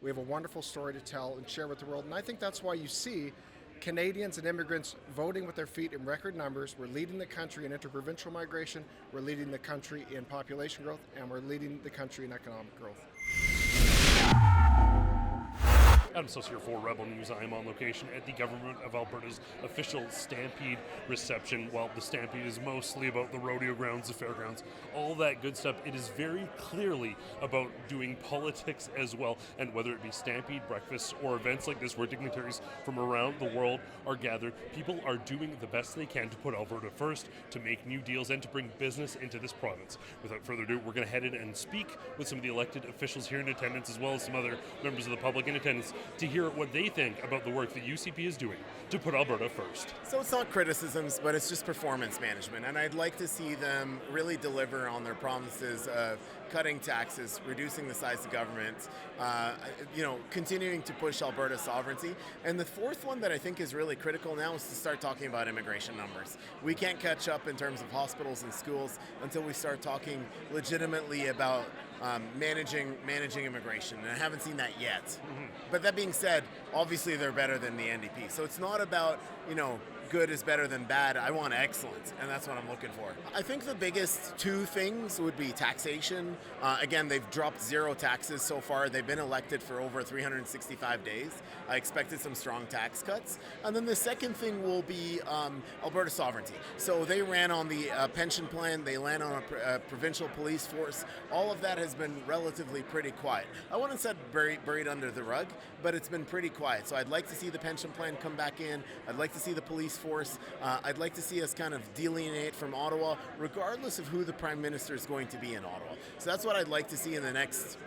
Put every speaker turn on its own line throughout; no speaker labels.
We have a wonderful story to tell and share with the world. And I think that's why you see Canadians and immigrants voting with their feet in record numbers. We're leading the country in interprovincial migration, we're leading the country in population growth, and we're leading the country in economic growth.
Adam Soos here for Rebel News. I am on location at the Government of Alberta's official Stampede Reception. Well, the Stampede is mostly about the rodeo grounds, the fairgrounds, all that good stuff. It is very clearly about doing politics as well, and whether it be Stampede breakfasts or events like this where dignitaries from around the world are gathered, people are doing the best they can to put Alberta first, to make new deals, and to bring business into this province. Without further ado, we're going to head in and speak with some of the elected officials here in attendance, as well as some other members of the public in attendance, to hear what they think about the work that UCP is doing to put Alberta first.
So it's not criticisms, but it's just performance management. And I'd like to see them really deliver on their promises of cutting taxes, reducing the size of government, continuing to push Alberta sovereignty. And the fourth one that I think is really critical now is to start talking about immigration numbers. We can't catch up in terms of hospitals and schools until we start talking legitimately about managing immigration, and I haven't seen that yet. Mm-hmm. But that being said, obviously they're better than the NDP. So it's not about, good is better than bad. I want excellence, and that's what I'm looking for. I think the biggest two things would be taxation. Again, they've dropped zero taxes so far. They've been elected for over 365 days. I expected some strong tax cuts. And then the second thing will be Alberta sovereignty. So they ran on the pension plan. They ran on a provincial police force. All of that has been relatively pretty quiet. I wouldn't say buried under the rug, but it's been pretty quiet. So I'd like to see the pension plan come back in. I'd like to see the police force. I'd like to see us kind of delineate from Ottawa, regardless of who the Prime Minister is going to be in Ottawa. So that's what I'd like to see in the next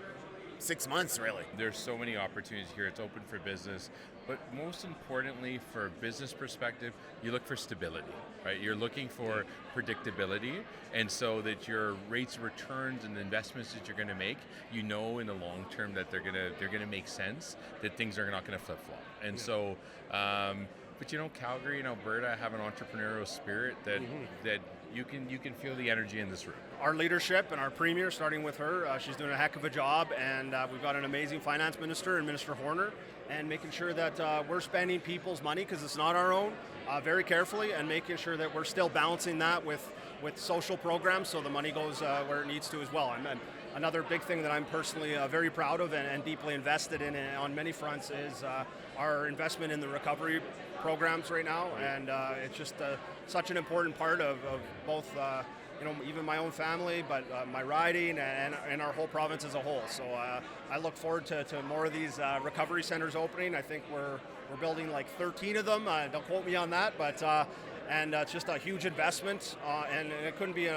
6 months, really.
There's so many opportunities here. It's open for business. But most importantly, for a business perspective, you look for stability, right? You're looking for predictability, and so that your rates of returns and the investments that you're going to make, in the long term that they're going to make sense, that things are not going to flip-flop. And so, but Calgary and Alberta have an entrepreneurial spirit that you can feel the energy in this room.
Our leadership and our premier, starting with her, she's doing a heck of a job, and we've got an amazing finance minister and Minister Horner, and making sure that we're spending people's money, because it's not our own, very carefully, and making sure that we're still balancing that with social programs so the money goes where it needs to as well. And another big thing that I'm personally very proud of and deeply invested in on many fronts is our investment in the recovery programs right now, and it's just such an important part of both even my own family, but my riding and our whole province as a whole. So I look forward to more of these recovery centers opening. I think we're building like 13 of them. Don't quote me on that, but and it's just a huge investment, and it couldn't be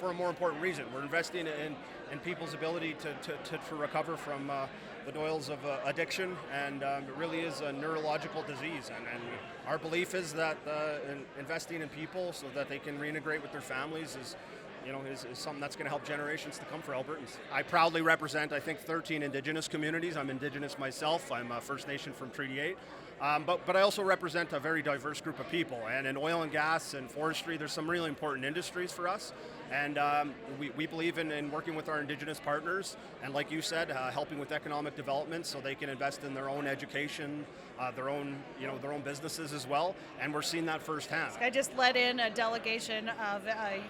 for a more important reason. We're investing in people's ability to recover from the toils of addiction, and it really is a neurological disease. And our belief is that investing in people so that they can reintegrate with their families is something that's going to help generations to come for Albertans. I proudly represent, 13 Indigenous communities. I'm Indigenous myself. I'm a First Nation from Treaty 8. But I also represent a very diverse group of people. And in oil and gas and forestry, there's some really important industries for us. And we believe in working with our Indigenous partners, and like you said, helping with economic development so they can invest in their own education, their own businesses as well. And we're seeing that firsthand.
I just led in a delegation of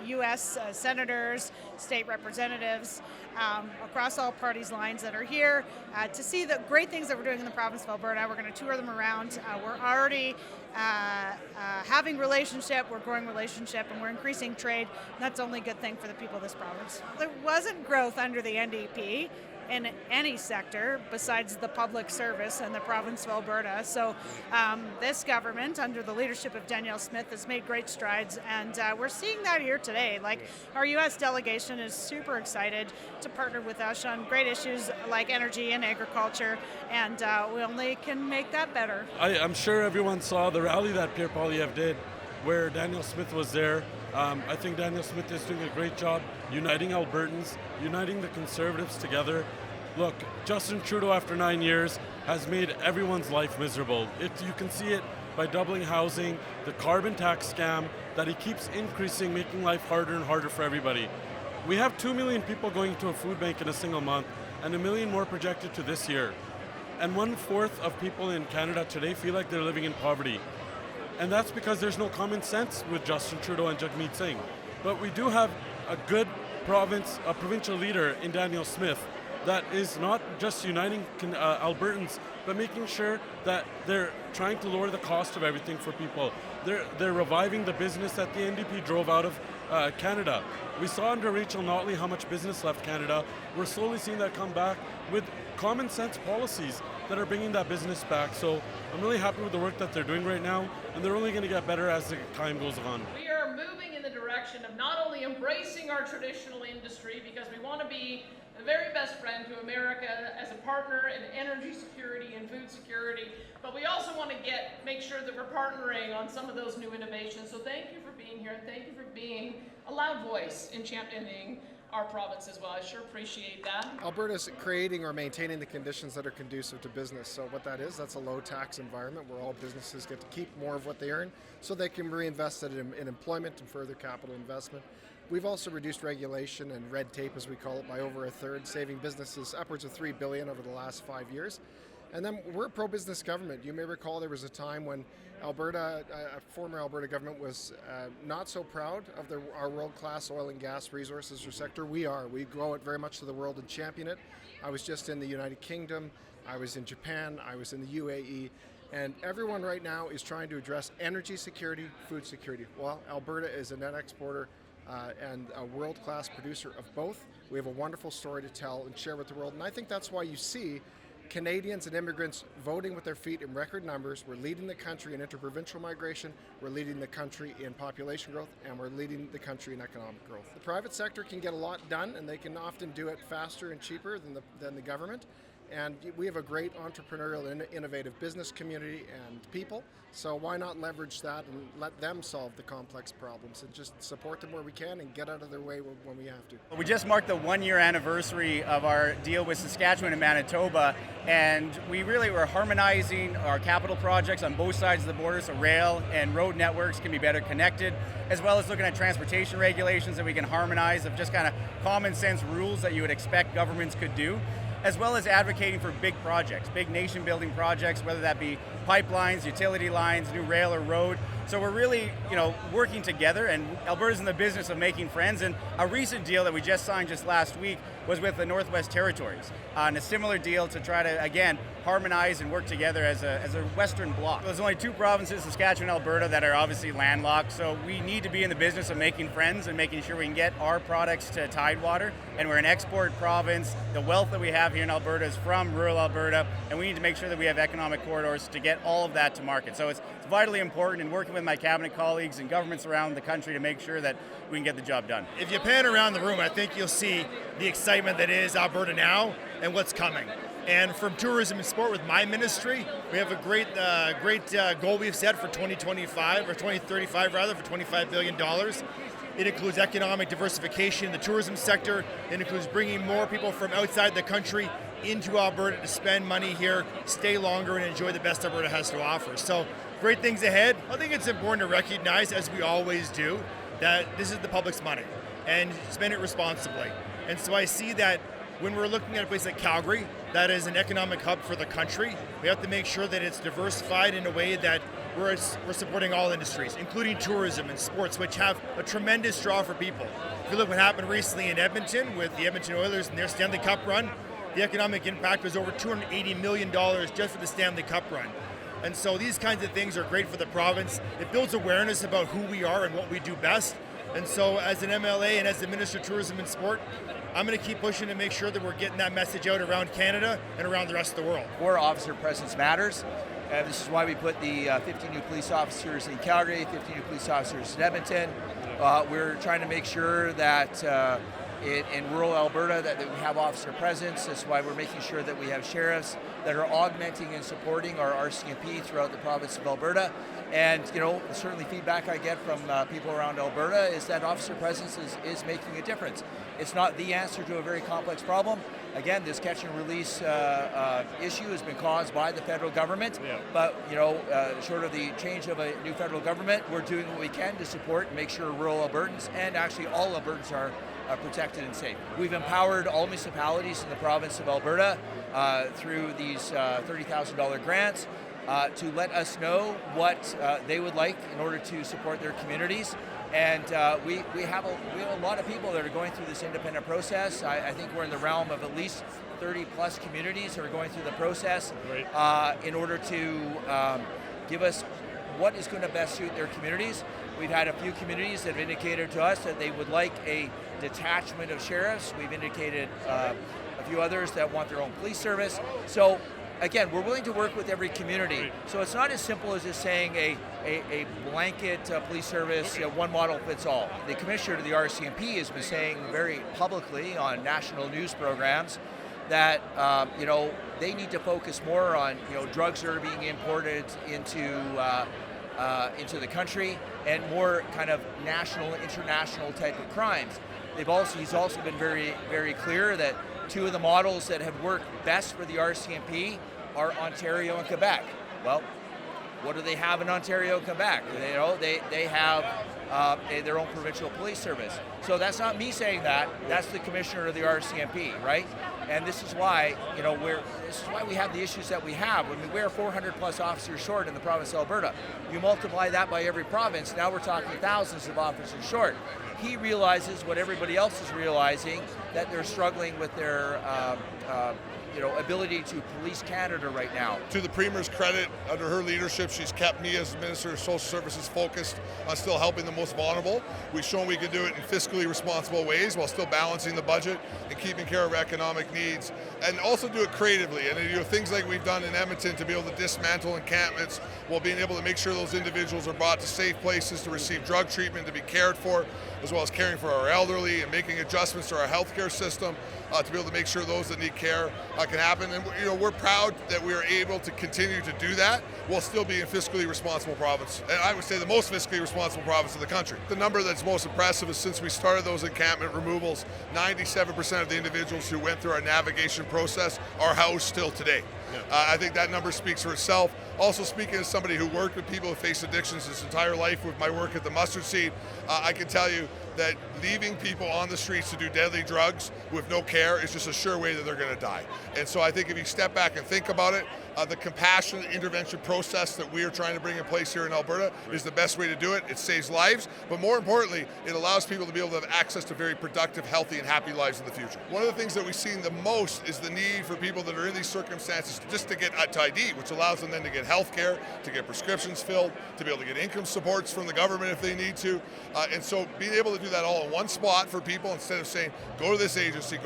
U.S. senators, state representatives across all parties lines that are here to see the great things that we're doing in the province of Alberta. We're going to tour them around. We're already having relationship, we're growing relationship, and we're increasing trade. That's only a good thing for the people of this province. There wasn't growth under the NDP in any sector besides the public service in the province of Alberta. So this government, under the leadership of Danielle Smith, has made great strides, and we're seeing that here today. Like, our U.S. delegation is super excited to partner with us on great issues like energy and agriculture, and we only can make that better.
I'm sure everyone saw the rally that Pierre Poilievre did, where Danielle Smith was there. I think Danielle Smith is doing a great job uniting Albertans, uniting the Conservatives together. Look, Justin Trudeau, after 9 years, has made everyone's life miserable. You can see it by doubling housing, the carbon tax scam that he keeps increasing, making life harder and harder for everybody. We have 2 million people going to a food bank in a single month. and 1 million more projected to this year. And 1/4 of people in Canada today feel like they're living in poverty. And that's because there's no common sense with Justin Trudeau and Jagmeet Singh. But we do have a good provincial leader in Daniel Smith that is not just uniting Albertans, but making sure that they're trying to lower the cost of everything for people. They're reviving the business that the NDP drove out of Canada. We saw under Rachel Notley how much business left Canada. We're slowly seeing that come back with common sense policies that are bringing that business back. So I'm really happy with the work that they're doing right now, and they're only going to get better as the time goes on.
We are moving in the direction of not only embracing our traditional industry, because we want to be the very best friend to America as a partner in energy security and food security, but we also want to make sure that we're partnering on some of those new innovations. So thank you for being here, and thank you for being a loud voice in championing our province as well. I sure appreciate that.
Alberta's creating or maintaining the conditions that are conducive to business. So what that is, that's a low tax environment where all businesses get to keep more of what they earn so they can reinvest it in employment and further capital investment. We've also reduced regulation and red tape, as we call it, by over 1/3, saving businesses upwards of $3 billion over the last 5 years. And then we're a pro-business government. You may recall there was a time when Alberta, a former Alberta government, was not so proud of our world-class oil and gas resources or sector. We are. We grow it very much to the world and champion it. I was just in the United Kingdom. I was in Japan. I was in the UAE. And everyone right now is trying to address energy security, food security. Well, Alberta is a net exporter and a world-class producer of both. We have a wonderful story to tell and share with the world. And I think that's why you see Canadians and immigrants voting with their feet in record numbers. We're leading the country in interprovincial migration, we're leading the country in population growth, and we're leading the country in economic growth. The private sector can get a lot done, and they can often do it faster and cheaper than the government. And we have a great entrepreneurial and innovative business community and people, so why not leverage that and let them solve the complex problems and just support them where we can and get out of their way when we have to.
We just marked the 1-year anniversary of our deal with Saskatchewan and Manitoba, and we really were harmonizing our capital projects on both sides of the border so rail and road networks can be better connected, as well as looking at transportation regulations that we can harmonize of just kind of common sense rules that you would expect governments could do, as well as advocating for big projects, big nation building projects, whether that be pipelines, utility lines, new rail or road. So we're really, working together, and Alberta's in the business of making friends. And a recent deal that we just signed just last week was with the Northwest Territories on a similar deal to try to, again, harmonize and work together as a Western bloc. There's only 2 provinces, Saskatchewan and Alberta, that are obviously landlocked, so we need to be in the business of making friends and making sure we can get our products to Tidewater. And we're an export province. The wealth that we have here in Alberta is from rural Alberta, and we need to make sure that we have economic corridors to get all of that to market. So it's vitally important, in working with my cabinet colleagues and governments around the country to make sure that we can get the job done.
If you pan around the room, I think you'll see the excitement that is Alberta now and what's coming. And from tourism and sport with my ministry, we have a great goal we've set for 2025, or 2035 rather, for $25 billion. It includes economic diversification in the tourism sector. It includes bringing more people from outside the country into Alberta to spend money here, stay longer, and enjoy the best Alberta has to offer. So great things ahead. I think it's important to recognize, as we always do, that this is the public's money and spend it responsibly. And so I see that when we're looking at a place like Calgary, that is an economic hub for the country, we have to make sure that it's diversified in a way that we're supporting all industries, including tourism and sports, which have a tremendous draw for people. If you look what happened recently in Edmonton with the Edmonton Oilers and their Stanley Cup run, the economic impact was over $280 million just for the Stanley Cup run. And so these kinds of things are great for the province. It builds awareness about who we are and what we do best. And so as an MLA and as the Minister of Tourism and Sport, I'm going to keep pushing to make sure that we're getting that message out around Canada and around the rest of the world.
More officer presence matters. This is why we put the 50 new police officers in Calgary, 50 new police officers in Edmonton. We're trying to make sure that in rural Alberta that we have officer presence. That's why we're making sure that we have sheriffs that are augmenting and supporting our RCMP throughout the province of Alberta. And certainly feedback I get from people around Alberta is that officer presence is making a difference. It's not the answer to a very complex problem. Again, this catch and release issue has been caused by the federal government. Yeah. But short of the change of a new federal government, we're doing what we can to support and make sure rural Albertans and actually all Albertans are protected and safe. We've empowered all municipalities in the province of Alberta through these $30,000 grants to let us know what they would like in order to support their communities. And we have a lot of people that are going through this independent process. I think we're in the realm of at least 30 plus communities who are going through the process in order to give us what is going to best suit their communities. We've had a few communities that have indicated to us that they would like a detachment of sheriffs. We've indicated a few others that want their own police service. So again, we're willing to work with every community. So it's not as simple as just saying a blanket police service, one model fits all. The commissioner of the RCMP has been saying very publicly on national news programs that they need to focus more on drugs that are being imported into the country and more kind of national, international type of crimes. He's also been very, very clear that two of the models that have worked best for the RCMP are Ontario and Quebec. Well, what do they have in Ontario and Quebec? They have their own provincial police service. So that's not me saying that. That's the commissioner of the RCMP, right? And this is why we have the issues that we have. I mean, we're 400 plus officers short in the province of Alberta. You multiply that by every province, now we're talking thousands of officers short. He realizes what everybody else is realizing, that they're struggling with their ability to police Canada right now.
To the Premier's credit, under her leadership, she's kept me as Minister of Social Services focused on still helping the most vulnerable. We've shown we can do it in fiscally responsible ways while still balancing the budget and keeping care of economic needs, and also do it creatively. And things like we've done in Edmonton to be able to dismantle encampments while being able to make sure those individuals are brought to safe places to receive drug treatment, to be cared for, as well as caring for our elderly and making adjustments to our healthcare system to be able to make sure those that need care can happen. And we're proud that we are able to continue to do that while still being a fiscally responsible province. And I would say the most fiscally responsible province in the country. The number that's most impressive is since we started those encampment removals, 97% of the individuals who went through our navigation process are housed still today. I think that number speaks for itself. Also, speaking as somebody who worked with people who face addictions his entire life with my work at the Mustard Seed, I can tell you that leaving people on the streets to do deadly drugs with no care is just a sure way that they're going to die. And so I think if you step back and think about it, the compassionate intervention process that we are trying to bring in place here in Alberta is the best way to do it. It saves lives, but more importantly, it allows people to be able to have access to very productive, healthy, and happy lives in the future. One of the things that we've seen the most is the need for people that are in these circumstances just to get to ID, which allows them then to get health care, to get prescriptions filled, to be able to get income supports from the government if they need to. And so being able to do that all in one spot for people instead of saying, go to this agency,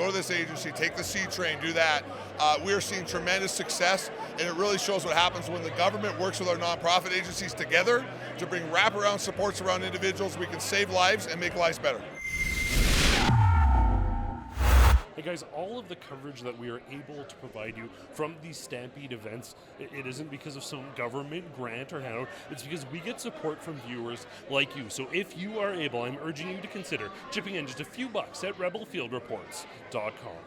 take the C train, do that. We're seeing tremendous success, and it really shows what happens when the government works with our nonprofit agencies together to bring wraparound supports around individuals. We can save lives and make lives better.
Hey guys, all of the coverage that we are able to provide you from these Stampede events, it isn't because of some government grant or handout, it's because we get support from viewers like you. So if you are able, I'm urging you to consider chipping in just a few bucks at rebelfieldreports.com.